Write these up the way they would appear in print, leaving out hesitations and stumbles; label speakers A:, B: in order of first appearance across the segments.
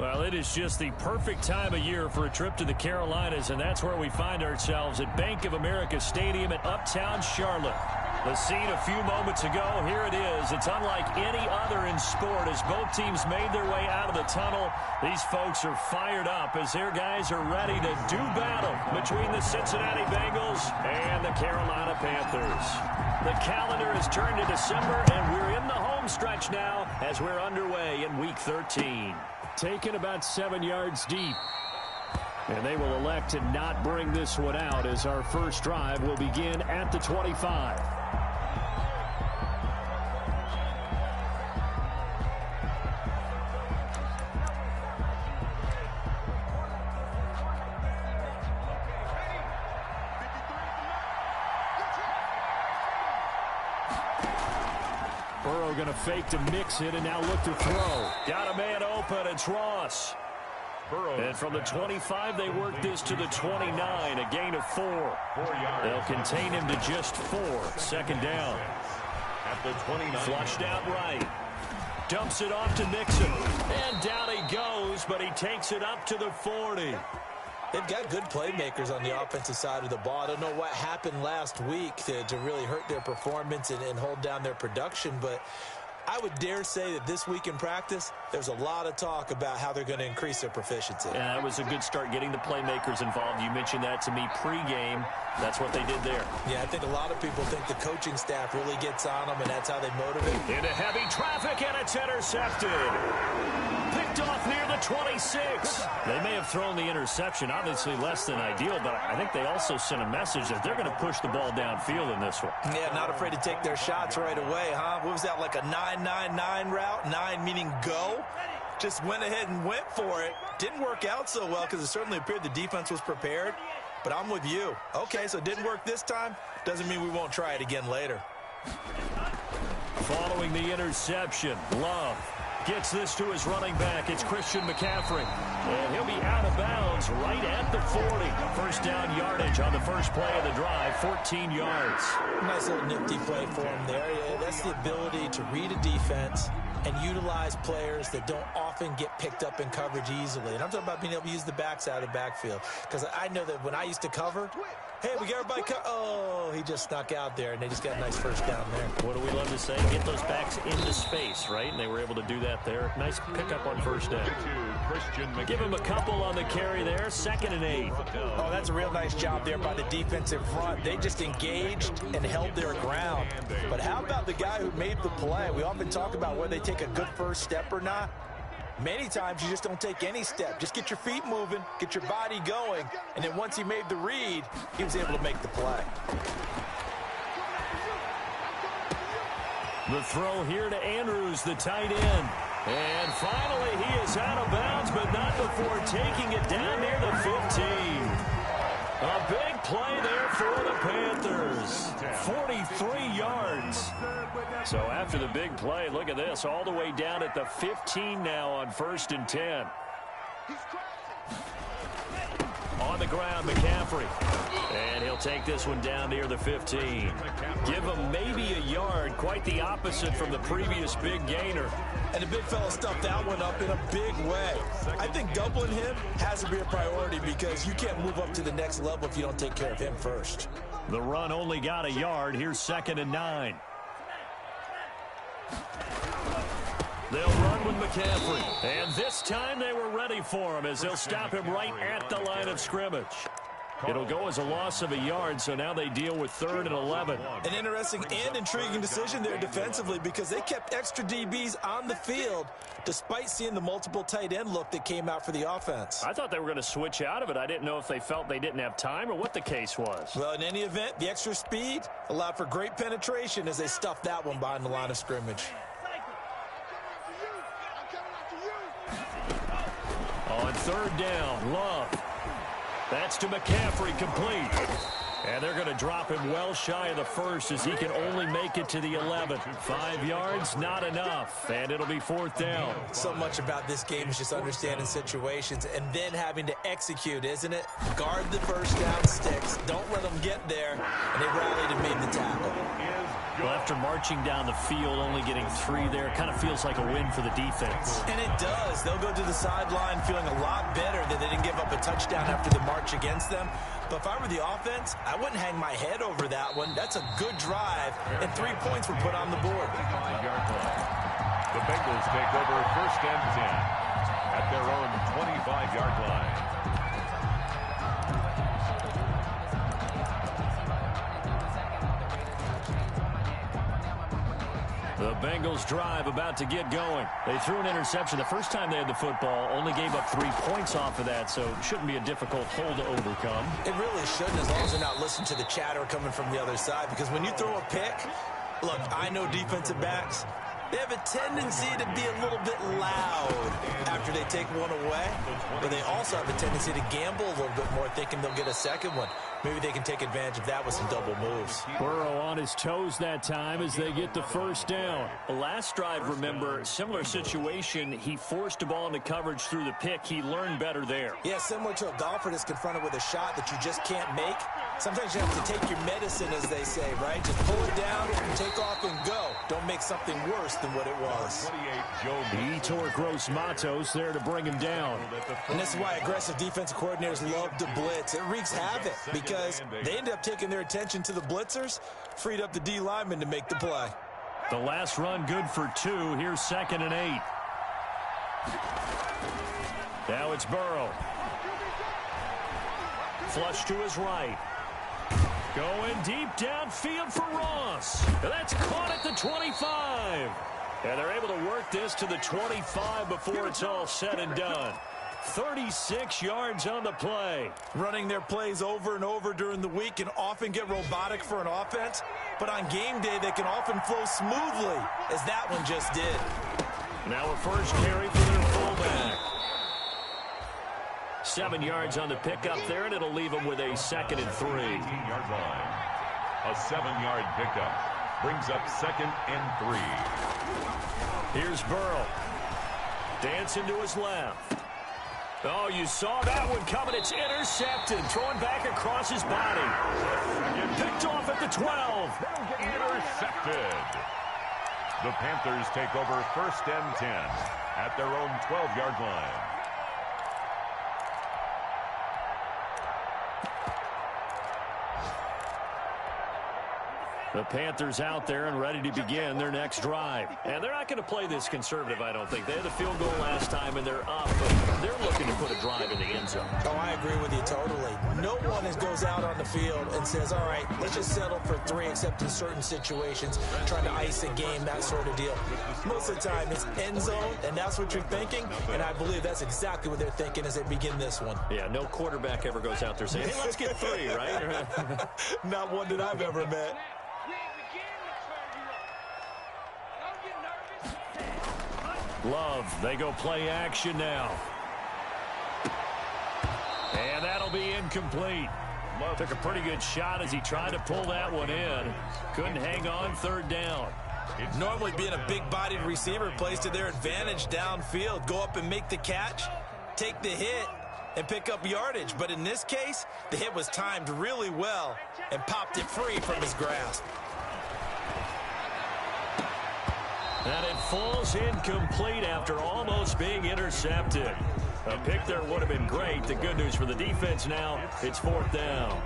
A: Well, it is just the perfect time of year for a trip to the Carolinas, and that's where we find ourselves at Bank of America Stadium in Uptown Charlotte. The scene a few moments ago, here it is. It's unlike any other in sport as both teams made their way out of the tunnel. These folks are fired up as their guys are ready to do battle between the Cincinnati Bengals and the Carolina Panthers. The calendar has turned to December, and we're in the home stretch now as we're underway in Week 13. Taken about 7 yards deep. And they will elect to not bring this one out as our first drive will begin at the 25. Burrow going to fake to mix it and now look to throw. Got a man open. It's Ross. And from the 25, they work this to the 29, a gain of 4. They'll contain him to just 4. Second down. At the 29. Flushed out right. Dumps it off to Mixon. And down he goes, but he takes it up to the 40.
B: They've got good playmakers on the offensive side of the ball. I don't know what happened last week to really hurt their performance and hold down their production, but I would dare say that this week in practice, there's a lot of talk about how they're going to increase their proficiency.
A: Yeah, that was a good start getting the playmakers involved. You mentioned that to me pregame. That's what they did there.
B: Yeah, I think a lot of people think the coaching staff really gets on them, and that's how they motivate.
A: Into heavy traffic, and it's intercepted. Picked off near the 26. They may have thrown the interception, obviously less than ideal, but I think they also sent a message that they're going to push the ball downfield in this one.
B: Yeah, not afraid to take their shots right away, huh? What was that, like a 9-9-9 route? 9 meaning go? Just went ahead and went for it. Didn't work out so well because it certainly appeared the defense was prepared. But I'm with you. Okay, so it didn't work this time. Doesn't mean we won't try it again later.
A: Following the interception, Love gets this to his running back. It's Christian McCaffrey. And he'll be out of bounds right at the 40. First down yardage on the first play of the drive, 14 yards.
B: Nice little nifty play for him there. Yeah, that's the ability to read a defense and utilize players that don't often get picked up in coverage easily. And I'm talking about being able to use the backs out of the backfield. Because I know that when I used to cover, hey, we got everybody oh, he just snuck out there, and they just got a nice first down there.
A: What do we love to say? Get those backs into space, right? And they were able to do that there. Nice pickup on first down. Give him a couple on the carry there. 2nd and 8.
B: Oh, that's a real nice job there by the defensive front. They just engaged and held their ground. But how about the guy who made the play? We often talk about whether they take a good first step or not. Many times you just don't take any step. Just get your feet moving, get your body going, and then once he made the read, he was able to make the play.
A: The throw here to Andrews, the tight end. And finally, he is out of bounds, but not before taking it down near the 15. A big play there for the Panthers. 43 yards. So after the big play, look at this, all the way down at the 15 now on 1st and 10. On the ground, McCaffrey. And he'll take this one down near the 15. Give him maybe a yard, quite the opposite from the previous big gainer.
B: And the big fella stuffed that one up in a big way. I think doubling him has to be a priority because you can't move up to the next level if you don't take care of him first.
A: The run only got a yard. Here's 2nd and 9. They'll run with McCaffrey. And this time they were ready for him as they'll stop him right at the line of scrimmage. It'll go as a loss of a yard, so now they deal with 3rd and 11.
B: An interesting and intriguing decision there defensively because they kept extra DBs on the field despite seeing the multiple tight end look that came out for the offense.
A: I thought they were going to switch out of it. I didn't know if they felt they didn't have time or what the case was.
B: Well, in any event, the extra speed allowed for great penetration as they stuffed that one behind the line of scrimmage.
A: On 3rd down, Love. That's to McCaffrey, complete. And they're going to drop him well shy of the 1st as he can only make it to the 11. 5 yards, not enough. And it'll be 4th down.
B: So much about this game is just understanding situations and then having to execute, isn't it? Guard the first down sticks. Don't let them get there. And they rallied and made the tackle.
A: Left after marching down the field, only getting 3 there, kind of feels like a win for the defense.
B: And it does. They'll go to the sideline feeling a lot better that they didn't give up a touchdown after the march against them. But if I were the offense, I wouldn't hang my head over that one. That's a good drive, and 3 points were put on the board.
C: The Bengals take over 1st and 10 at their own 25-yard line.
A: The Bengals drive about to get going. They threw an interception the first time they had the football, only gave up 3 points off of that, so it shouldn't be a difficult hole to overcome.
B: It really shouldn't, as long as they're not listening to the chatter coming from the other side, because when you throw a pick, look, I know defensive backs, they have a tendency to be a little bit loud after they take one away, but they also have a tendency to gamble a little bit more, thinking they'll get a second one. Maybe they can take advantage of that with some double moves.
A: Burrow on his toes that time as they get the 1st down. The last drive, remember, similar situation. He forced the ball into coverage through the pick. He learned better there.
B: Yeah, similar to a golfer that's confronted with a shot that you just can't make. Sometimes you have to take your medicine, as they say, right? Just pull it down, take off, and go. Don't make something worse than what it was.
A: He tore Gross Matos there to bring him down.
B: And this is why aggressive defensive coordinators love to blitz. It wreaks havoc because they end up taking their attention to the blitzers, freed up the D lineman to make the play.
A: The last run good for 2. Here's 2nd and 8. Now it's Burrow. Flush to his right. Going deep downfield for Ross. That's caught at the 25. And they're able to work this to the 25 before it's all said and done. 36 yards on the play.
B: Running their plays over and over during the week can often get robotic for an offense, but on game day they can often flow smoothly, as that one just did.
A: Now a first carry for their fullback. 7 yards on the pickup there, and it'll leave them with a 2nd and 3.
C: 18-yard line. A 7-yard pickup brings up 2nd and 3.
A: Here's Burrow. Dancing to his left. Oh, you saw that one coming. It's intercepted. Throwing back across his body. Picked off at the 12.
C: Intercepted. The Panthers take over 1st and 10 at their own 12-yard line.
A: The Panthers out there and ready to begin their next drive. And they're not going to play this conservative, I don't think. They had the field goal last time, and they're up. But they're looking to put a drive in the end zone.
B: Oh, I agree with you totally. No one goes out on the field and says, all right, let's just settle for 3, except in certain situations, trying to ice a game, that sort of deal. Most of the time, it's end zone, and that's what you're thinking. And I believe that's exactly what they're thinking as they begin this one.
A: Yeah, no quarterback ever goes out there saying, hey, let's get 3, right?
B: Not one that I've ever met.
A: Love, they go play action now. And that'll be incomplete. Love took a pretty good shot as he tried to pull that one in. Couldn't hang on 3rd down.
B: Normally being a big-bodied receiver plays to their advantage downfield. Go up and make the catch, take the hit, and pick up yardage. But in this case, the hit was timed really well and popped it free from his grasp.
A: And it falls incomplete after almost being intercepted. A pick there would have been great. The good news for the defense now, it's 4th down.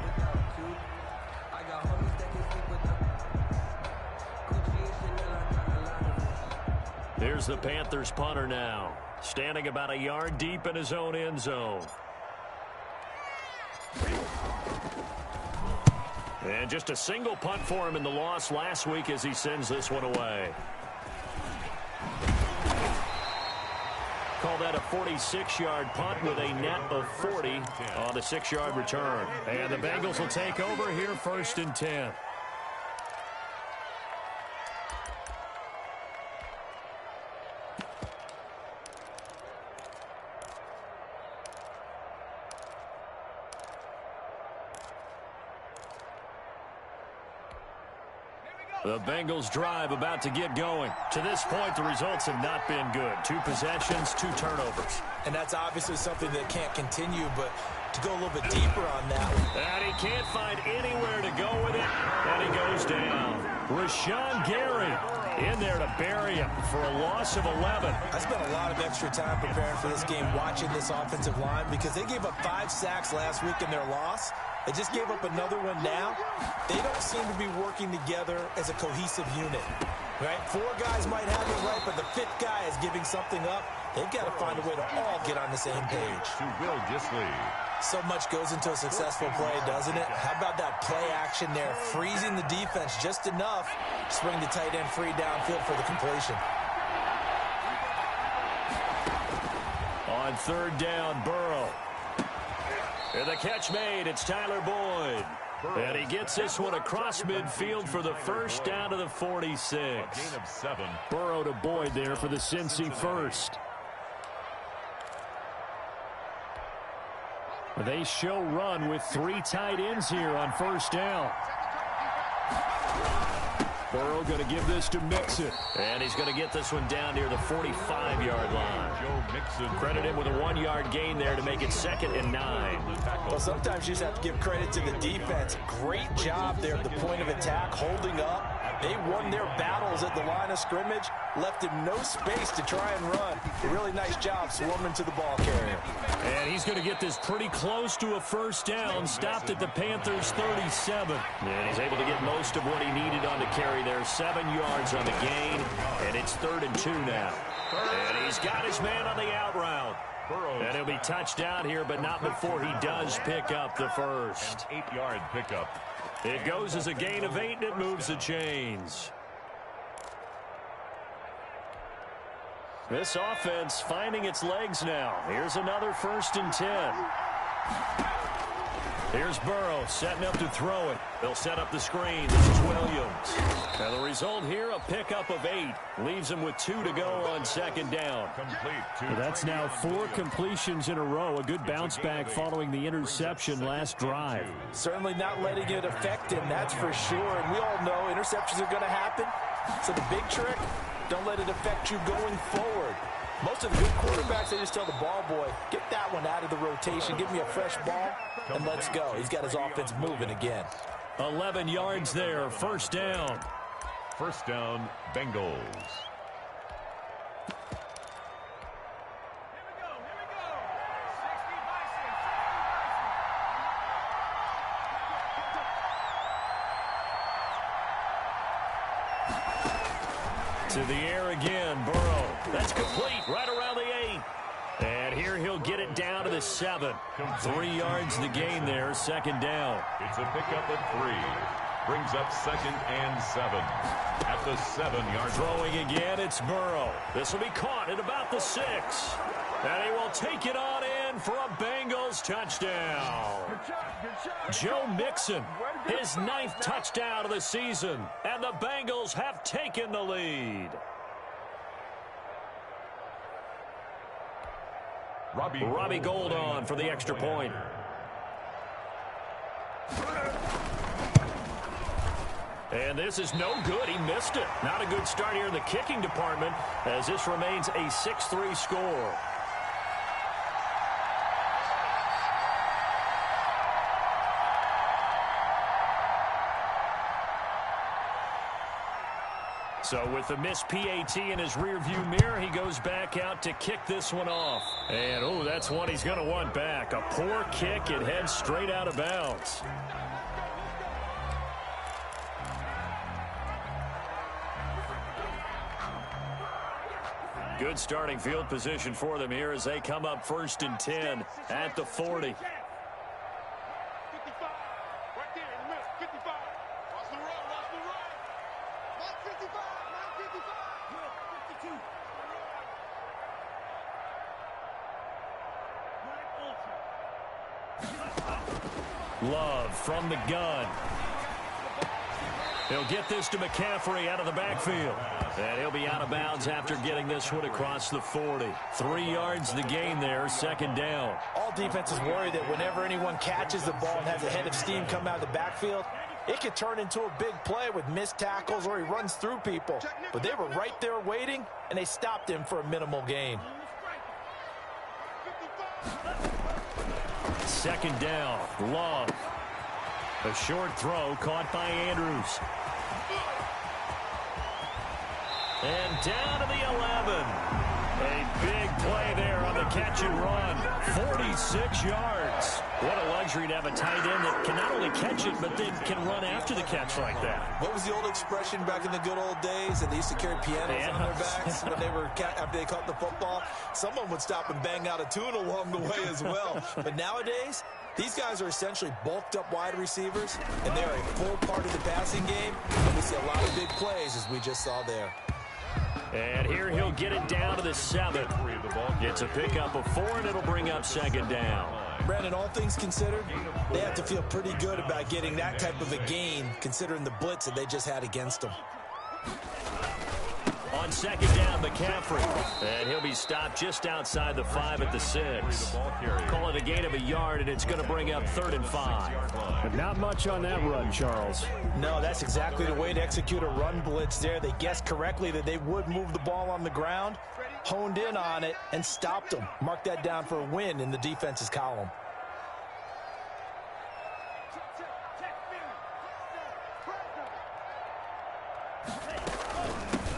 A: Here's the Panthers punter now, standing about a yard deep in his own end zone. And just a single punt for him in the loss last week as he sends this one away. Call that a 46-yard punt with a net of 40 on the 6-yard return. And the Bengals will take over here 1st and 10. The Bengals drive about to get going. To this point, the results have not been good. 2 possessions, 2 turnovers.
B: And that's obviously something that can't continue, but to go a little bit deeper on that one.
A: And he can't find anywhere to go with it, and he goes down. Rashawn Gary in there to bury him for a loss of 11.
B: I spent a lot of extra time preparing for this game watching this offensive line because they gave up 5 sacks last week in their loss. They just gave up another one now. They don't seem to be working together as a cohesive unit. Right? 4 guys might have it right, but the 5th guy is giving something up. They've got to find a way to all get on the same page.
C: To Will Dissly.
B: So much goes into a successful play, doesn't it? How about that play action there? Freezing the defense just enough to swing the tight end free downfield for the completion.
A: On 3rd down, Burrow. And the catch made. It's Tyler Boyd. And he gets this one across midfield for the first down to the 46.
C: Gain of 7.
A: Burrow to Boyd there for the Cincy first. They show run with 3 tight ends here on 1st down. Burrow going to give this to Mixon. And he's going to get this one down near the 45-yard line.
C: Joe Mixon.
A: Credit him with a 1-yard gain there to make it 2nd and 9.
B: Well, sometimes you just have to give credit to the defense. Great job there at the point of attack, holding up. They won their battles at the line of scrimmage, left him no space to try and run. A really nice job swarming to the ball carrier.
A: And he's going to get this pretty close to a 1st down, stopped at the Panthers' 37. And he's able to get most of what he needed on the carry there. 7 yards on the gain, and it's 3rd and 2 now. And he's got his man on the out route. And he'll be touchdown here, but not before he does pick up the first.
C: An 8-yard pickup.
A: It goes as a gain of 8, and it moves the chains. This offense finding its legs now. Here's another 1st and 10. Here's Burrow setting up to throw it. They'll set up the screen. This is Williams. Now the result here, a pickup of 8. Leaves him with 2 to go on 2nd down.
C: Complete.
A: That's now 4 completions in a row. A good bounce back following the interception last drive.
B: Certainly not letting it affect him, that's for sure. And we all know interceptions are going to happen. So the big trick, don't let it affect you going forward. Most of the good quarterbacks, they just tell the ball boy, get that one out of the rotation, give me a fresh ball, and let's go. He's got his offense moving again.
A: 11 yards there, 1st down.
C: 1st down, Bengals.
A: To the air again, Burrow. That's complete, right around the 8. And here he'll get it down to the 7. 3 yards the gain there, 2nd down.
C: It's a pickup of 3. Brings up 2nd and 7. At the 7-yard.
A: Throwing again, it's Burrow. This will be caught at about the 6. And he will take it on in for a Bengals touchdown. Joe Mixon, his 9th touchdown of the season. And the Bengals have taken the lead. Robbie Gould on for the extra point. And this is no good. He missed it. Not a good start here in the kicking department as this remains a 6-3 score. So with the missed PAT in his rearview mirror, he goes back out to kick this one off. And, oh, that's one he's going to want back. A poor kick. It heads straight out of bounds. Good starting field position for them here as they come up 1st and 10 at the 40. Love from the gun. He'll get this to McCaffrey out of the backfield. And he'll be out of bounds after getting this one across the 40. 3 yards the gain there, 2nd down.
B: All defenses worry that whenever anyone catches the ball and has a head of steam come out of the backfield, it could turn into a big play with missed tackles or he runs through people. But they were right there waiting, and they stopped him for a minimal gain.
A: 2nd down, Love. A short throw caught by Andrews. And down to the 11. A big play there on the catch and run. 46 yards. What a luxury to have a tight end that can not only catch it, but then can run after the catch like that.
B: What was the old expression back in the good old days? And they used to carry pianos on their backs when they were after they caught the football. Someone would stop and bang out a tune along the way as well. But nowadays, these guys are essentially bulked up wide receivers, and they're a full part of the passing game. And we see a lot of big plays, as we just saw there.
A: And here he'll get it down to the 7. It's a pickup of 4, and it'll bring up second down.
B: Brandon, all things considered, they have to feel pretty good about getting that type of a gain, considering the blitz that they just had against them.
A: On second down, McCaffrey. And he'll be stopped just outside the 5 at the 6. Call it a gain of a yard, and it's going to bring up 3rd and 5.
D: But not much on that run, Charles.
B: No, that's exactly the way to execute a run blitz there. They guessed correctly that they would move the ball on the ground, honed in on it, and stopped them. Mark that down for a win in the defense's column.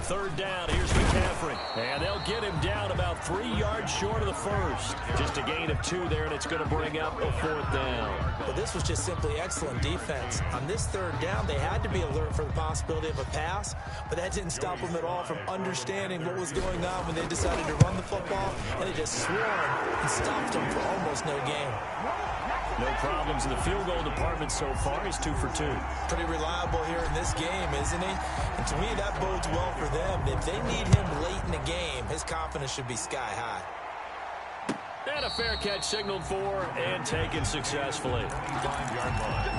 A: Third down, here's McCaffrey. And they'll get him down about 3 yards short of the first. Just a gain of 2 there, and it's going to bring up a 4th down.
B: But this was just simply excellent defense. On this third down, they had to be alert for the possibility of a pass, but that didn't stop them at all from understanding what was going on when they decided to run the football, and they just swarmed and stopped them for almost no gain.
A: No problems in the field goal department so far. He's 2 for 2.
B: Pretty reliable here in this game, isn't he? And to me, that bodes well for them. If they need him late in the game, his confidence should be sky high.
A: And a fair catch signaled for and taken successfully.
C: 5-yard line.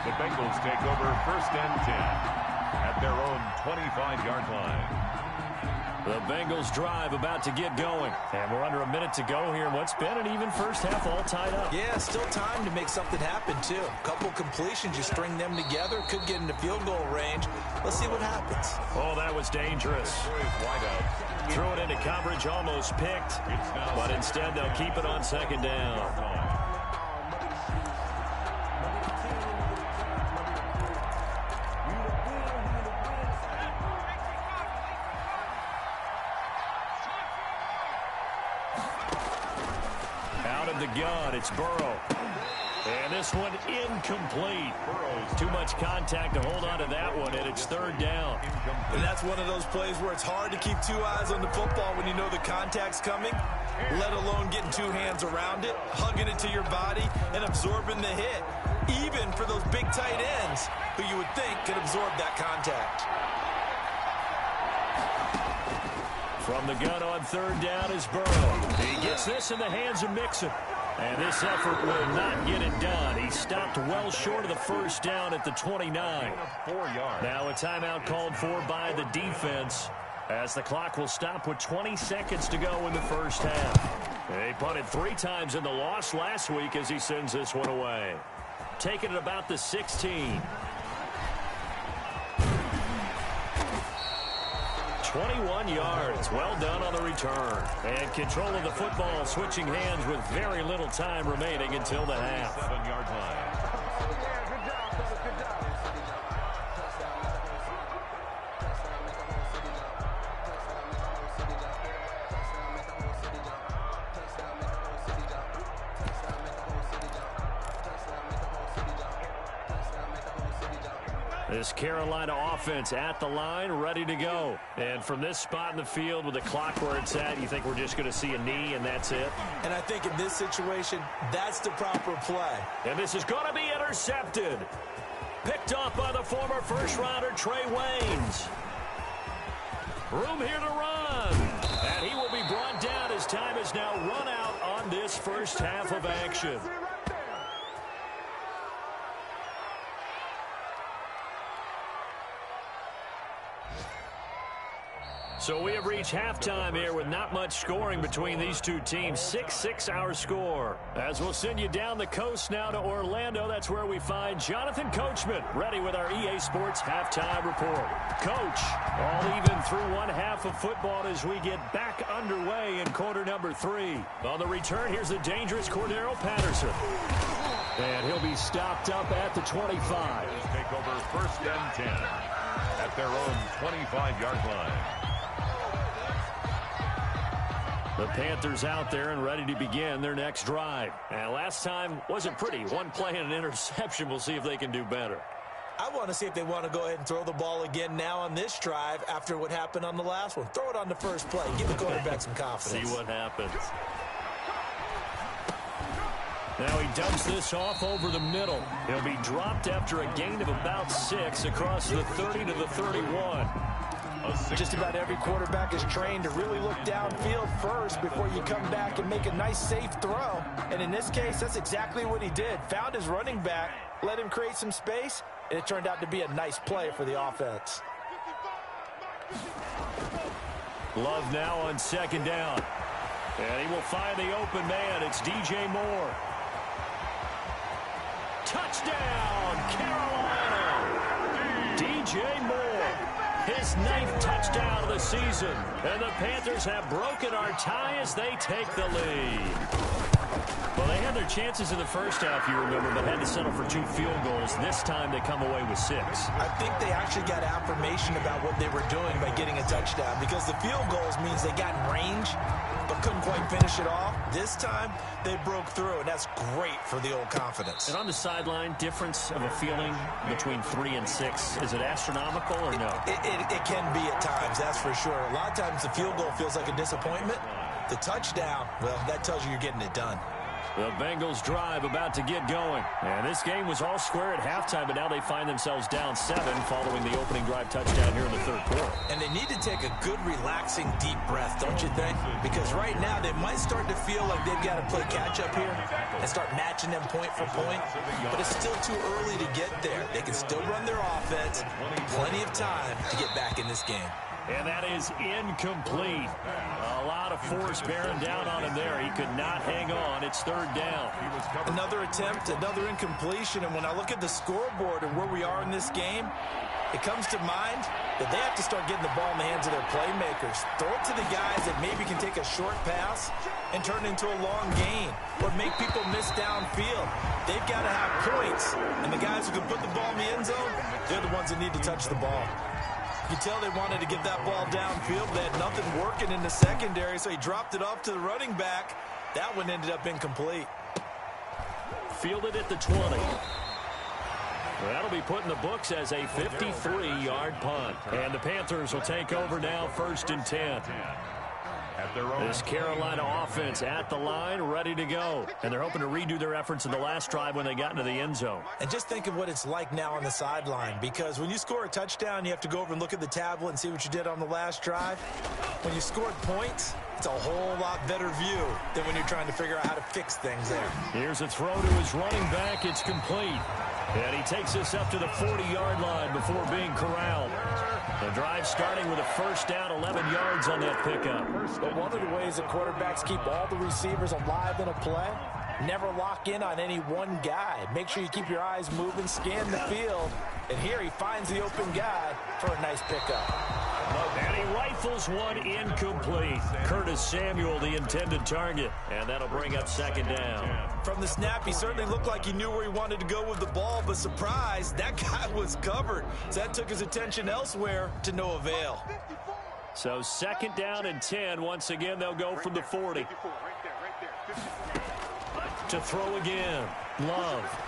C: The Bengals take over 1st and 10 at their own 25-yard line.
A: The Bengals drive about to get going. And we're under a minute to go here in what's been an even first half, all tied up.
B: Yeah, still time to make something happen, too. A couple completions, you string them together, could get into field goal range. Let's see what happens.
A: Oh, that was dangerous. Threw it into coverage, almost picked. But instead, they'll keep it on second down. The gun, it's Burrow. And this one incomplete. Too much contact to hold on to that one, and it's 3rd down.
B: And that's one of those plays where it's hard to keep 2 eyes on the football when you know the contact's coming, let alone getting 2 hands around it, hugging it to your body, and absorbing the hit, even for those big tight ends who you would think could absorb that contact.
A: From the gun on 3rd down is Burrow. He gets this in the hands of Mixon. And this effort will not get it done. He stopped well short of the first down at the 29.
C: 4 yards.
A: Now a timeout called for by the defense as the clock will stop with 20 seconds to go in the first half. They punted 3 times in the loss last week as he sends this one away. Taking it about the 16. 21 yards. Well done on the return. And control of the football switching hands with very little time remaining until the half.
C: 7-yard line.
A: This Carolina offense at the line, ready to go. And from this spot in the field with the clock where it's at, you think we're just going to see a knee and that's it?
B: And I think in this situation, that's the proper play.
A: And this is going to be intercepted. Picked off by the former first-rounder Trey Waynes. Room here to run. And he will be brought down as time is now run out on this first half of action. So we have reached halftime here with not much scoring between these two teams. 6-6 our score. As we'll send you down the coast now to Orlando. That's where we find Jonathan Coachman ready with our EA Sports halftime report. Coach, all even through one half of football as we get back underway in quarter number 3. On the return, here's the dangerous Cordero Patterson. And he'll be stopped up at the 25.
C: Take over 1st and 10 at their own 25-yard line.
A: The Panthers out there and ready to begin their next drive. And last time wasn't pretty. One play and an interception. We'll see if they can do better.
B: I want to see if they want to go ahead and throw the ball again now on this drive after what happened on the last one. Throw it on the first play. Give the quarterback some confidence.
A: See what happens. Now he dumps this off over the middle. He'll be dropped after a gain of about 6 across the 30 to the 31.
B: Just about every quarterback is trained to really look downfield first before you come back and make a nice, safe throw. And in this case, that's exactly what he did. Found his running back, let him create some space, and it turned out to be a nice play for the offense.
A: Love now on second down. And he will find the open man. It's DJ Moore. Touchdown, Carolina! DJ Moore, his 9th touchdown of the season. And the Panthers have broken our tie as they take the lead. Well, they had their chances in the first half, you remember, but had to settle for 2 field goals. This time they come away with 6.
B: I think they actually got affirmation about what they were doing by getting a touchdown, because the field goals means they got in range but couldn't quite finish it off. This time they broke through, and that's great for the old confidence.
A: And on the sideline, difference of a feeling between 3 and 6, is it astronomical or no?
B: It can be at times, that's for sure. A lot of times the field goal feels like a disappointment. The touchdown, well, that tells you you're getting it done.
A: The Bengals drive about to get going. And this game was all square at halftime, but now they find themselves down 7 following the opening drive touchdown here in the third quarter.
B: And they need to take a good, relaxing, deep breath, don't you think? Because right now they might start to feel like they've got to play catch-up here and start matching them point for point. But it's still too early to get there. They can still run their offense. Plenty of time to get back in this game.
A: And that is incomplete. A lot of force bearing down on him there. He could not hang on. It's third down.
B: Another attempt, another incompletion. And when I look at the scoreboard and where we are in this game, it comes to mind that they have to start getting the ball in the hands of their playmakers. Throw it to the guys that maybe can take a short pass and turn it into a long gain or make people miss downfield. They've got to have points. And the guys who can put the ball in the end zone, they're the ones that need to touch the ball. You can tell they wanted to get that ball downfield. They had nothing working in the secondary, so he dropped it off to the running back. That one ended up incomplete.
A: Fielded at the 20. That'll be put in the books as a 53-yard punt. And the Panthers will take over now, 1st and 10. This Carolina offense at the line, ready to go. And they're hoping to redo their efforts in the last drive when they got into the end zone.
B: And just think of what it's like now on the sideline, because when you score a touchdown, you have to go over and look at the tablet and see what you did on the last drive. When you scored points, it's a whole lot better view than when you're trying to figure out how to fix things there.
A: Here's a throw to his running back. It's complete. And he takes us up to the 40-yard line before being corralled. The drive starting with a first down, 11 yards on that pickup.
B: But one of the ways that quarterbacks keep all the receivers alive in a play, never lock in on any one guy. Make sure you keep your eyes moving, scan the field. And here he finds the open guy for a nice pickup.
A: And he rifles one incomplete. Curtis Samuel, the intended target. And that'll bring up second down.
B: From the snap, he certainly looked like he knew where he wanted to go with the ball, but surprise, that guy was covered. So that took his attention elsewhere to no avail.
A: So second down and 10. Once again, they'll go from the 40. To throw again. Love.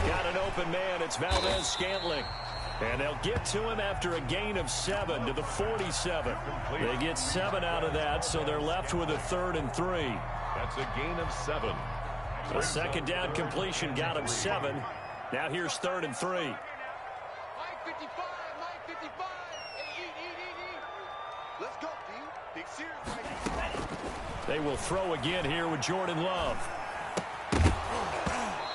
A: Got an open man. It's Valdez-Scantling. And they'll get to him after a gain of 7 to the 47. They get 7 out of that, so they're left with a 3rd and 3.
C: That's a gain of 7.
A: A second down completion got him 7. Now here's 3rd and 3.
E: Let's go, D. Big series.
A: They will throw again here with Jordan Love.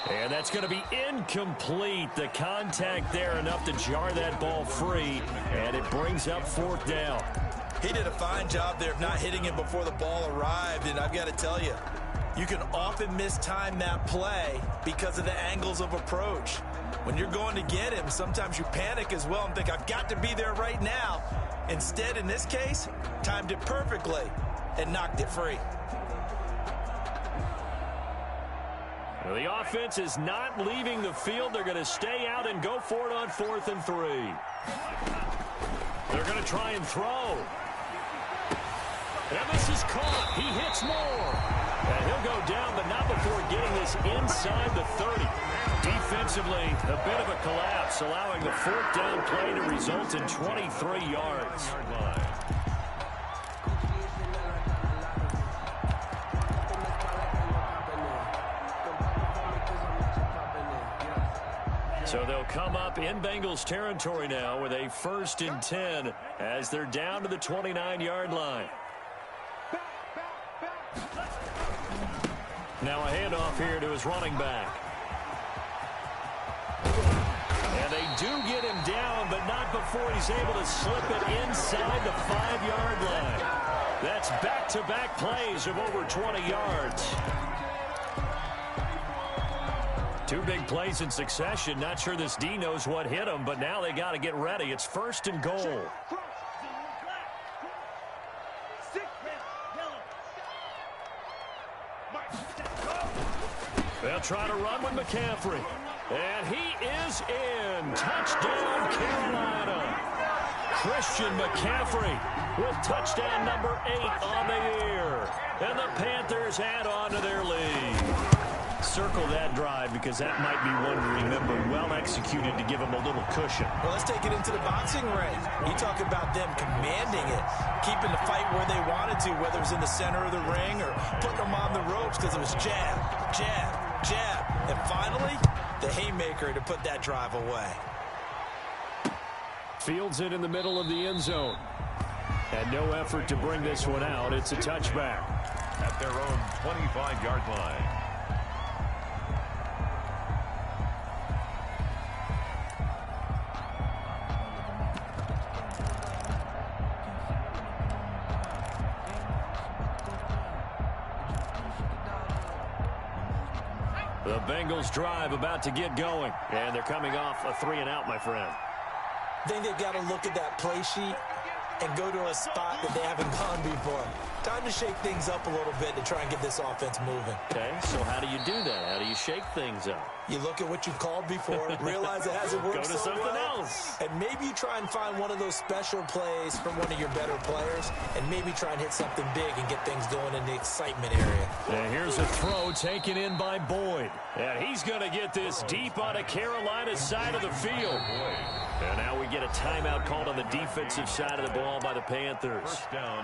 A: And that's going to be incomplete. The contact there enough to jar that ball free, and it brings up 4th down.
B: He did a fine job there of not hitting him before the ball arrived, and I've got to tell you, you can often mistime that play because of the angles of approach. When you're going to get him, sometimes you panic as well and think, I've got to be there right now. Instead, in this case, timed it perfectly and knocked it free.
A: Well, the offense is not leaving the field. They're going to stay out and go for it on 4th and 3. They're going to try and throw. And this is caught. He hits more. And he'll go down, but not before getting this inside the 30. Defensively, a bit of a collapse, allowing the fourth down play to result in 23 yards. So they'll come up in Bengals territory now with a 1st and 10 as they're down to the 29-yard line. Now a handoff here to his running back. And they do get him down, but not before he's able to slip it inside the 5-yard line. That's back-to-back plays of over 20 yards. 2 big plays in succession. Not sure this D knows what hit him, but now they got to get ready. It's 1st and goal. They'll try to run with McCaffrey. And he is in. Touchdown, Carolina. Christian McCaffrey with touchdown number 8 on the year. And the Panthers add on to their lead. Circle that drive because that might be one to remember. Well executed to give them a little cushion.
B: Well, let's take it into the boxing ring. You talk about them commanding it, keeping the fight where they wanted to, whether it was in the center of the ring or putting them on the ropes because it was jab, jab, jab. And finally, the haymaker to put that drive away.
D: Fields it in the middle of the end zone. And no effort to bring this one out. It's a touchback.
C: At their own 25-yard line.
A: The Bengals drive about to get going. And they're coming off a 3-and-out, my friend.
B: I think they've got to look at that play sheet and go to a spot that they haven't gone before. Time to shake things up a little bit to try and get this offense moving.
A: Okay, so how do you do that? How do you shake things up?
B: You look at what you've called before, realize it hasn't worked
A: Go to
B: so
A: something
B: well,
A: else.
B: and maybe you try and find one of those special plays from one of your better players, and maybe try and hit something big and get things going in the excitement area.
A: And here's a throw taken in by Boyd. And he's going to get this deep on a Carolina side of the field. And now we get a timeout called on the defensive side of the ball by the Panthers.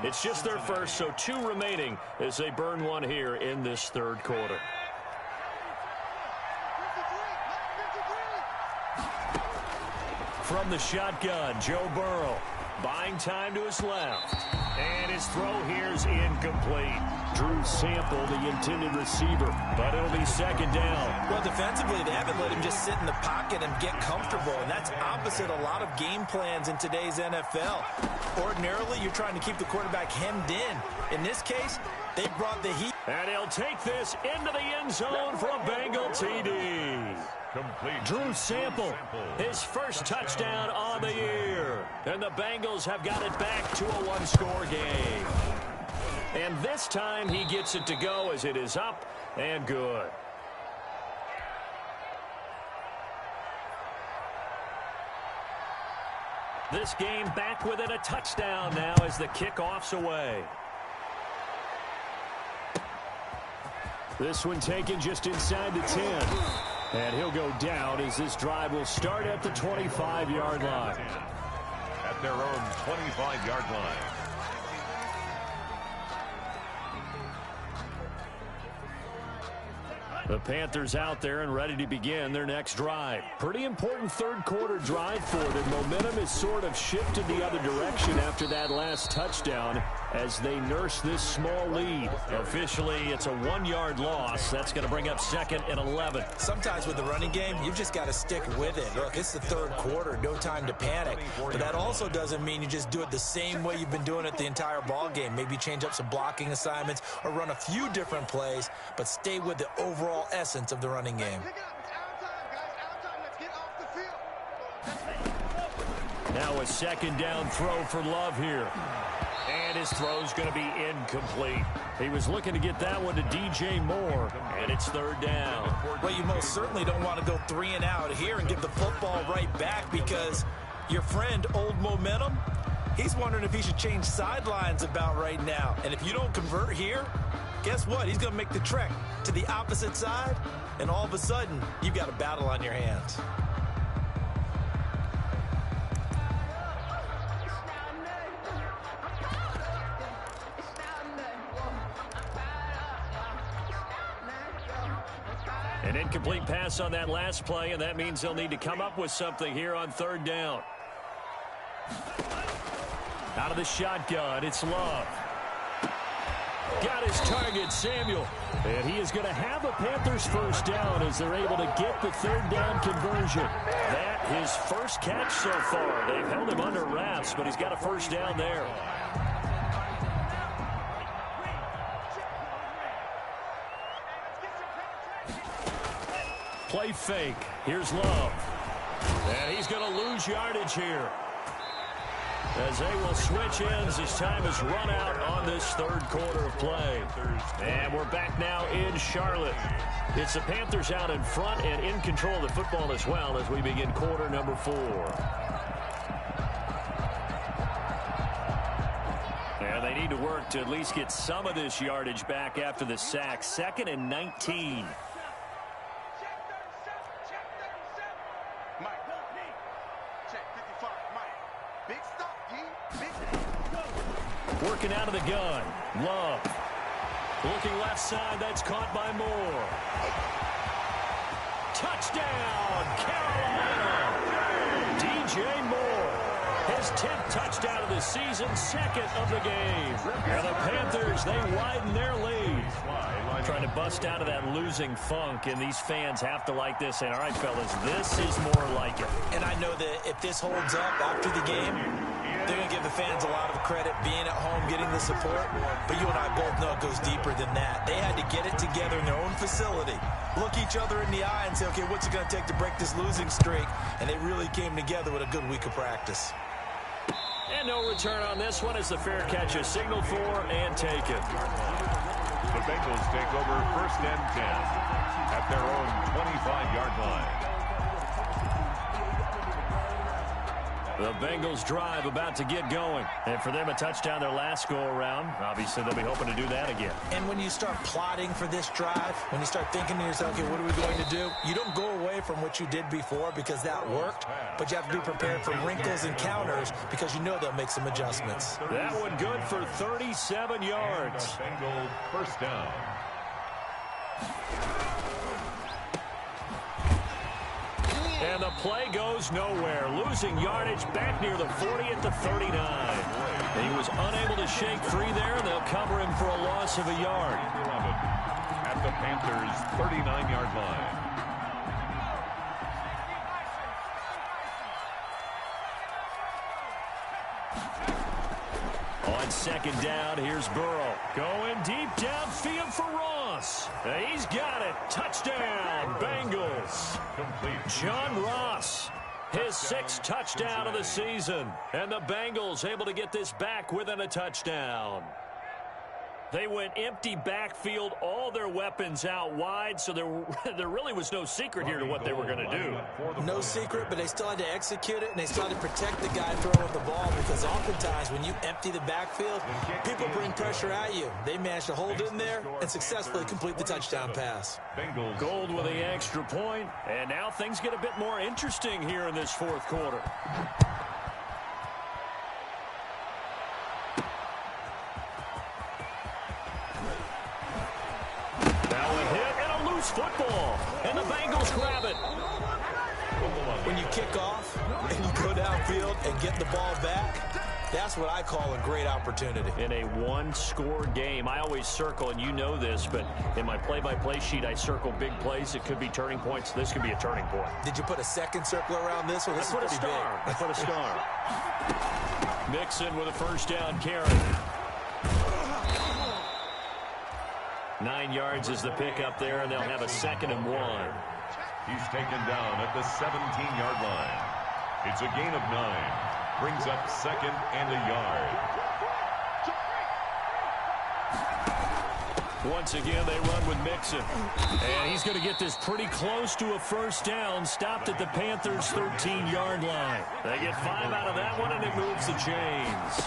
A: It's just their first, so 2 remaining as they burn one here in this 3rd quarter. From the shotgun, Joe Burrow buying time to his left. And his throw here's incomplete. Drew Sample, the intended receiver, but it'll be 2nd down.
B: Well, defensively, they haven't let him just sit in the pocket and get comfortable, and that's opposite a lot of game plans in today's NFL. Ordinarily, you're trying to keep the quarterback hemmed in. In this case, they brought the heat.
A: And he'll take this into the end zone for a Bengal TD.
C: Complete.
A: Drew Sample, his first touchdown on the year. And the Bengals have got it back to a 1-score game. And this time he gets it to go as it is up and good. This game back within a touchdown now as the kickoff's away. This one taken just inside the 10. And he'll go down as this drive will start at the 25-yard line.
C: At their own 25-yard line.
A: The Panthers out there and ready to begin their next drive. Pretty important 3rd quarter drive for them. Momentum has sort of shifted the other direction after that last touchdown as they nurse this small lead. Officially, it's a 1-yard loss. That's going to bring up 2nd and 11.
B: Sometimes with the running game, you've just got to stick with it. Look, it's the 3rd quarter, no time to panic. But that also doesn't mean you just do it the same way you've been doing it the entire ball game. Maybe change up some blocking assignments or run a few different plays, but stay with the overall essence of the running game.
A: Now a 2nd down throw for Love here. And his throw's going to be incomplete. He was looking to get that one to DJ Moore, and it's 3rd down.
B: Well, you most certainly don't want to go 3 and out here and give the football right back because your friend, Old Momentum, He's wondering if he should change sidelines about right now. And if you don't convert here, guess what? He's going to make the trek to the opposite side, and all of a sudden, you've got a battle on your hands.
A: An incomplete pass on that last play, and that means they'll need to come up with something here on third down. Out of the shotgun, it's Love. Got his target, Samuel. And he is going to have a Panthers first down as they're able to get the third down conversion. That his first catch so far. They've held him under wraps, but he's got a first down there. Play fake. Here's Love. And he's going to lose yardage here, as they will switch ends as time has run out on this third quarter of play. And we're back now in Charlotte. It's the Panthers out in front and in control of the football as well as we begin quarter number 4. And they need to work to at least get some of this yardage back after the sack. 2nd and 19. Working out of the gun. Love. Looking left side. That's caught by Moore. Touchdown, Carolina. DJ Moore. His 10th touchdown of the season, 2nd of the game. And the Panthers, they widen their lead. Trying to bust out of that losing funk, and these fans have to like this. And all right, fellas, this is more like it.
B: And I know that if this holds up after the game, they're going to give the fans a lot of credit being at home, getting the support. But you and I both know it goes deeper than that. They had to get it together in their own facility, look each other in the eye and say, okay, what's it going to take to break this losing streak? And they really came together with a good week of practice.
A: And no return on this one as the fair catch is signaled for and taken.
C: The Bengals take over 1st and 10 at their own 25-yard line.
A: The Bengals drive about to get going. And for them, a touchdown their last go-around. Obviously, they'll be hoping to do that again.
B: And when you start plotting for this drive, when you start thinking to yourself, okay, what are we going to do? You don't go away from what you did before because that worked, but you have to be prepared for wrinkles and counters because you know they'll make some adjustments.
A: That one good for 37 yards.
C: Bengals first down.
A: And the play goes nowhere. Losing yardage back near the 40 at the 39. He was unable to shake free there, and they'll cover him for a loss of a yard.
C: 11 at the Panthers' 39-yard line.
A: On 2nd down, here's Burrow. Going deep downfield for Ross. He's got it. Touchdown, Bengals.
C: Complete.
A: John Ross, his 6th touchdown of the season. And the Bengals able to get this back within a touchdown. They went empty backfield, all their weapons out wide, so there really was no secret here to what they were going to do.
B: No secret, but they still had to execute it, and they still had to protect the guy throwing the ball because oftentimes when you empty the backfield, people bring pressure at you. They managed to hold in there and successfully complete the touchdown pass.
A: Gold with the extra point, and now things get a bit more interesting here in this 4th quarter. Football, and the Bengals grab it.
B: When you kick off and you go downfield and get the ball back, that's what I call a great opportunity.
A: In a one-score game, I always circle, and you know this, but in my play-by-play sheet, I circle big plays. It could be turning points. This could be a turning point.
B: Did you put a second circle around this one? This is pretty big.
A: I put a star. Mixon with a first down carry. 9 yards is the pickup there, and they'll have a 2nd and 1.
C: He's taken down at the 17-yard line. It's a gain of 9. Brings up 2nd and a yard.
A: Once again, they run with Mixon. And he's going to get this pretty close to a first down, stopped at the Panthers' 13-yard line. They get 5 out of that one, and it moves the chains.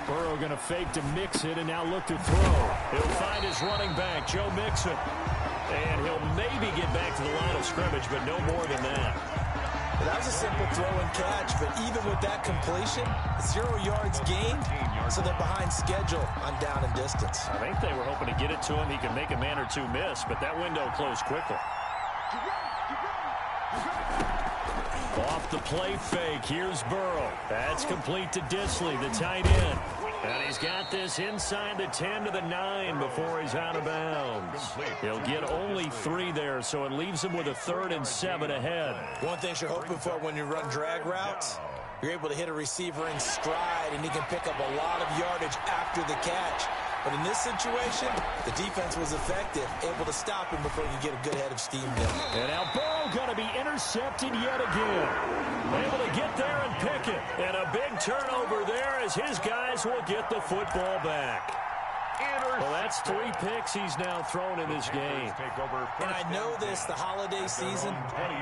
A: Burrow going to fake to Mixon and now look to throw. He'll find his running back, Joe Mixon. And he'll maybe get back to the line of scrimmage, but no more than that.
B: Well, that was a simple throw and catch, but even with that completion, 0 yards gained, so they're behind schedule on down and distance.
A: I think they were hoping to get it to him. He could make a man or two miss, but that window closed quickly. Off the play fake, here's Burrow. That's complete to Disley, the tight end. And he's got this inside the 10 to the 9 before he's out of bounds. He'll get only 3 there, so it leaves him with a 3rd and 7 ahead.
B: One thing you're hoping for when you run drag routes, you're able to hit a receiver in stride, and he can pick up a lot of yardage after the catch. But in this situation, the defense was effective, able to stop him before you get a good head of steam going.
A: And now Burrow going to be intercepted yet again. Able to get there and pick it. And a big turnover there as his guys will get the football back. Well, that's 3 picks he's now thrown in this game.
B: And I know this, the holiday season,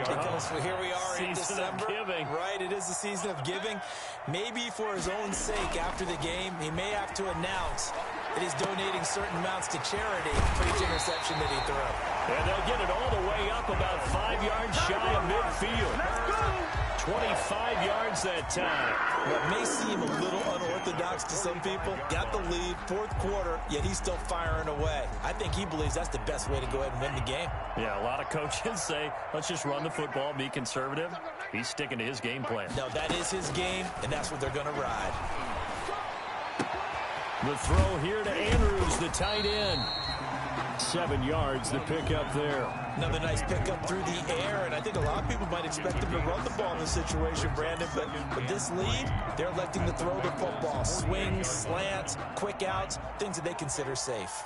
B: because here we are in December. Right, it is the season of giving. Maybe for his own sake, after the game, he may have to announce that he's donating certain amounts to charity for each interception that he threw.
A: And they'll get it all the way up about 5 yards shy of midfield. 25 yards that time.
B: What may seem a little unorthodox to some people, got the lead, 4th quarter, yet he's still firing away. I think he believes that's the best way to go ahead and win the game.
A: Yeah, a lot of coaches say, let's just run the football, be conservative. He's sticking to his game plan.
B: No, that is his game, and that's what they're going to ride.
A: The throw here to Andrews, the tight end. 7 yards, the pickup there.
B: Another nice pickup through the air, and I think a lot of people might expect him to run the ball in this situation, Brandon, but with this lead, they're electing to throw the football. Swings, slants, quick outs, things that they consider safe.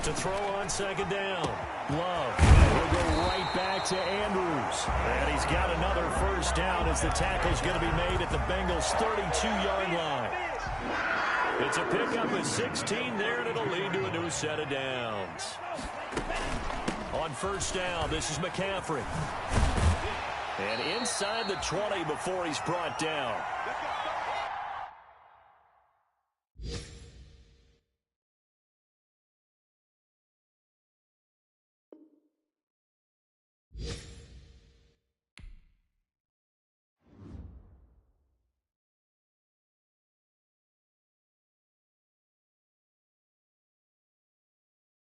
A: To throw on 2nd down. Love. He'll go right back to Andrews. And he's got another first down as the tackle's going to be made at the Bengals' 32-yard line. It's a pickup of 16 there, and it'll lead to a new set of downs. On 1st down, this is McCaffrey. And inside the 20 before he's brought down.